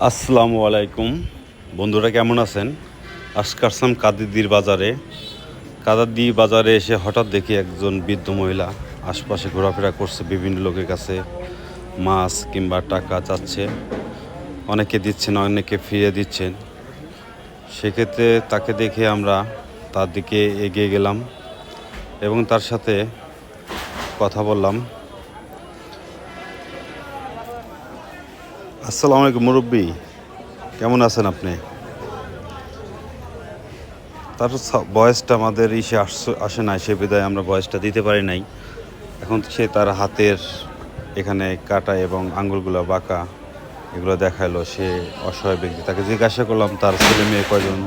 আসসালামু আলাইকুম বন্ধুরা, কেমন আছেন? আজকে আসলাম কাদাদি বাজারে এসে হঠাৎ দেখি একজন বৃদ্ধ মহিলা আশপাশে ঘোরাফেরা করছে, বিভিন্ন লোকের কাছে মাছ কিংবা টাকা চাচ্ছে। অনেকে দিচ্ছেন, অনেকে ফিরিয়ে দিচ্ছেন। সেক্ষেত্রে তাকে দেখে আমরা তার দিকে এগিয়ে গেলাম এবং তার সাথে কথা বললাম। আসসালামু আলাইকুম মুরব্বী, কেমন আছেন আপনি? তার বয়সটা আমাদের আসে নাই, সে বিদায় আমরা বয়সটা দিতে পারি নাই। এখন সে তার হাতের এখানে কাটা এবং আঙুলগুলো বাঁকা, এগুলো দেখাইলো। সে অসহায় ব্যক্তি। তাকে জিজ্ঞাসা করলাম তার ছেলে মেয়ে কয়জন,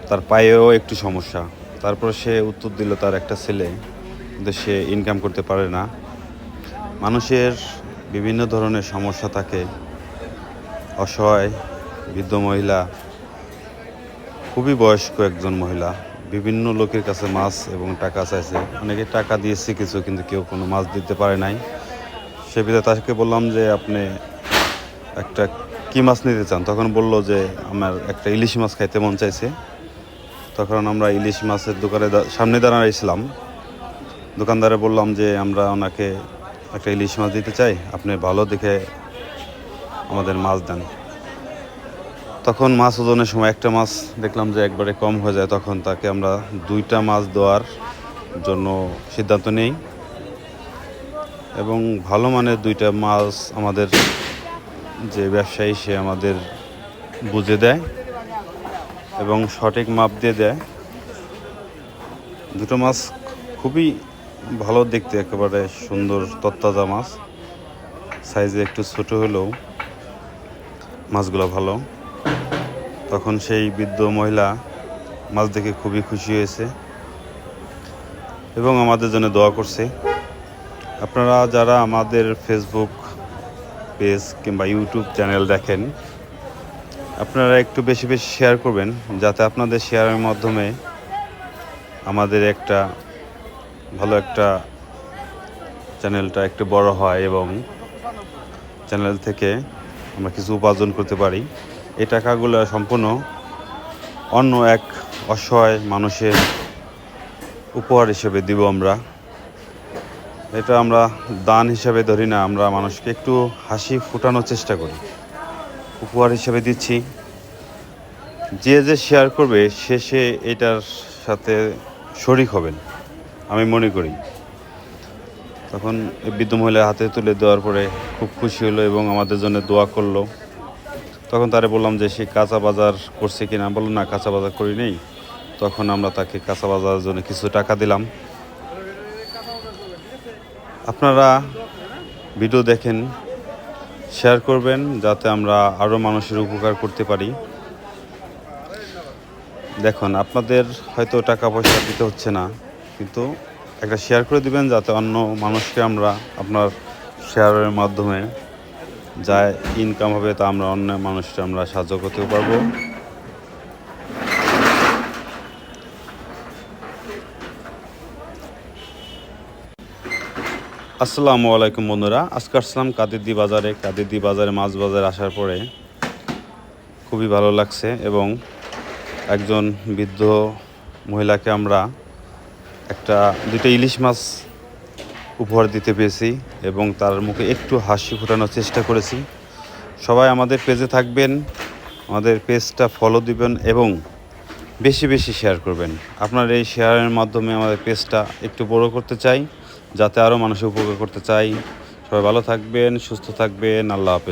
তার পায়েও একটু সমস্যা। তারপর সে উত্তর দিল তার একটা ছেলে, কিন্তু সে ইনকাম করতে পারে না। মানুষের বিভিন্ন ধরনের সমস্যা থাকে। অসহায় বৃদ্ধ মহিলা, খুবই বয়স্ক একজন মহিলা, বিভিন্ন লোকের কাছে মাছ এবং টাকা চাইছে। অনেকে টাকা দিয়েছে কিছু, কিন্তু কেউ কোনো মাছ দিতে পারে নাই। সে বিধায় তাকে বললাম যে আপনি একটা কী মাছ নিতে চান? তখন বলল যে আমার একটা ইলিশ মাছ খাইতে মন চাইছে। তখন আমরা ইলিশ মাছের দোকানে সামনে দাঁড়াইছিলাম। দোকানদারে বললাম যে আমরা ওনাকে একটা ইলিশ মাছ দিতে চাই, আপনি ভালো দেখে আমাদের মাছ দেন। তখন মাছ ওজনের সময় একটা মাছ দেখলাম যে একবারে কম হয়ে যায়। তখন তাকে আমরা দুইটা মাছ দেওয়ার জন্য সিদ্ধান্ত নেই এবং ভালো মানের দুইটা মাছ আমাদের যে ব্যবসায়ী সে আমাদের বুঝে দেয় এবং সঠিক মাপ দিয়ে দেয়। দুটো মাছ খুবই ভালো দেখতে, একেবারে সুন্দর তরতাজা মাছ। সাইজে একটু ছোট হলেও মাছগুলো ভালো। তখন সেই বৃদ্ধ মহিলা মাছ দেখে খুবই খুশি হয়েছে এবং আমাদের জন্য দোয়া করছে। আপনারা যারা আমাদের ফেসবুক পেজ কিংবা ইউটিউব চ্যানেল দেখেন, আপনারা একটু বেশি বেশি শেয়ার করবেন, যাতে আপনাদের শেয়ারের মাধ্যমে আমাদের একটা ভালো একটা চ্যানেলটা একটু বড় হয় এবং চ্যানেল থেকে আমরা কিছু উপার্জন করতে পারি। এই টাকাগুলো সম্পূর্ণ অন্য এক অসহায় মানুষের উপহার হিসেবে দিব আমরা। এটা আমরা দান হিসেবে ধরি না, আমরা মানুষকে একটু হাসি ফোটানোর চেষ্টা করি, উপহার হিসেবে দিচ্ছি। যে যে শেয়ার করবে সে এটার সাথে শরিক হবেন আমি মনে করি। তখন বৃদ্ধ মহিলা হাতে তুলে দেওয়ার পরে খুব খুশি হলো এবং আমাদের জন্য দোয়া করলো। তখন তারে বললাম যে সে কাঁচা বাজার করছে কিনা। বললো না, কাঁচা বাজার করি নেই। তখন আমরা তাকে কাঁচা বাজারের জন্য কিছু টাকা দিলাম। আপনারা ভিডিও দেখেন, শেয়ার করবেন, যাতে আমরা আরও মানুষের উপকার করতে পারি। দেখুন, আপনাদের হয়তো টাকা পয়সা দিতে হচ্ছে না, কিন্তু একটা শেয়ার করে দিবেন, যাতে অন্য মানুষকে আমরা আপনার শেয়ারের মাধ্যমে যা ইনকাম হবে তা আমরা অন্য মানুষকে আমরা সাহায্য করতে পারবো। আসসালামু আলাইকুম বন্ধুরা, আজকে আসলাম কাদিরদি বাজারে মাছ বাজারে আসার পরে খুবই ভালো লাগছে এবং একজন বৃদ্ধ মহিলাকে আমরা দুইটা ইলিশ মাছ উপহার দিতে পেরেছি এবং তার মুখে একটু হাসি ফোটানোর চেষ্টা করেছি। সবাই আমাদের পেজে থাকবেন, আমাদের পেজটা ফলো দিবেন এবং বেশি বেশি শেয়ার করবেন। আপনার এই শেয়ারের মাধ্যমে আমাদের পেজটা একটু বড় করতে চাই, যাতে আরও মানুষের উপকার করতে চাই। সবাই ভালো থাকবেন, সুস্থ থাকবেন। আল্লাহ হাফেজ।